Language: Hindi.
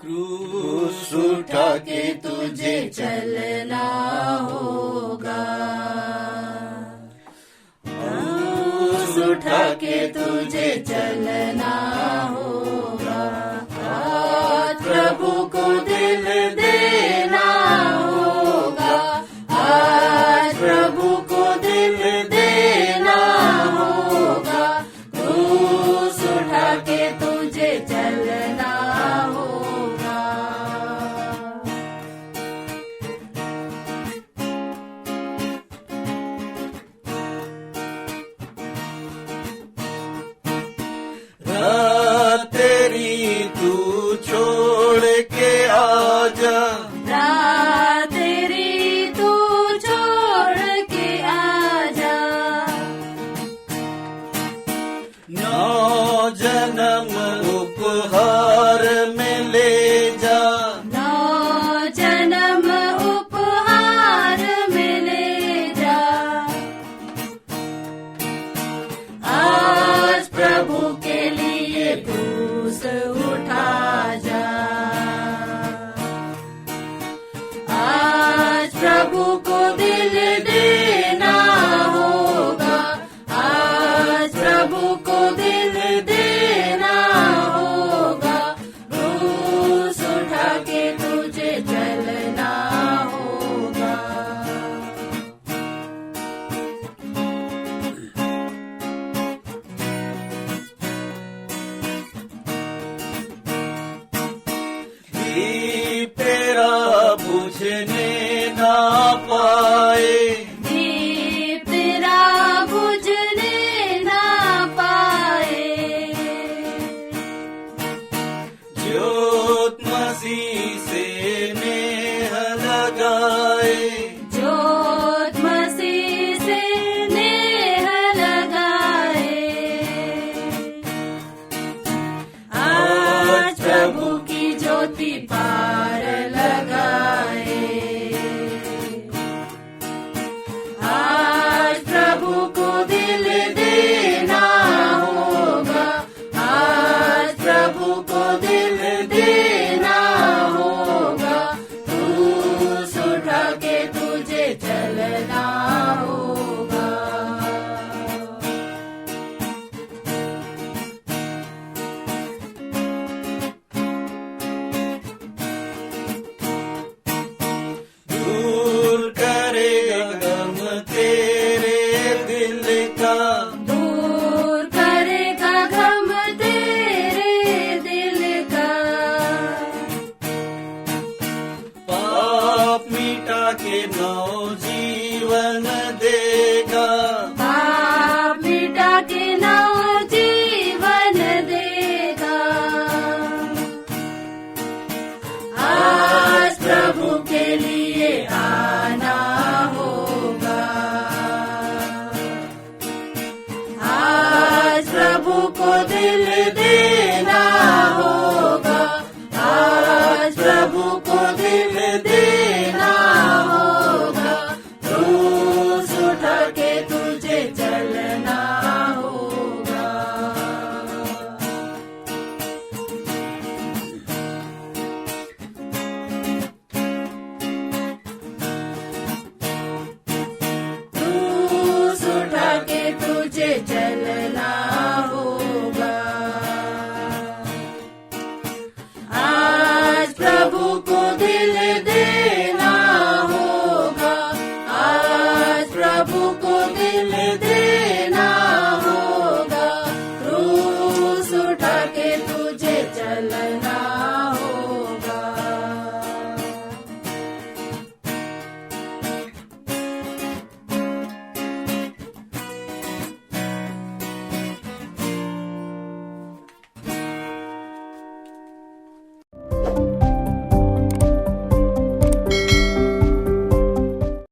क्रूस उठा के तुझे चलना होगा, क्रूस उठा के तुझे चलना होगा। आज प्रभु को दिल देना होगा, आज प्रभु को दिल देना होगा। क्रूस उठा के तुझे चलना होगा। रात तेरी तू छोड़ के आजा, रात तेरी तू छोड़ के आजा। नौ जन्म उपहार में ले जा, नौ जन्म उपहार में ले जा। आज प्रभु के लिए क्रूस उठा जा, आज प्रभु को दिल देना होगा, आज प्रभु को दिल देना होगा। क्रूस उठा के तुझे चलना होगा। दीप तेरा बुझने ना पाए, दीप तेरा बुझने ना पाए। ज्योत मसीह से नेह लगाए, ज्योत मसीह से नेह लगाए। आज प्रभु की ज्योति पार लगाए, आज प्रभु को दिल देना होगा, आज प्रभु को दिल देना होगा। क्रूस उठा के तुझे चलना होगा। दूर करेगा गम तेरे दिल का, दूर करेगा गम तेरे दिल का। पाप मिटा के नौ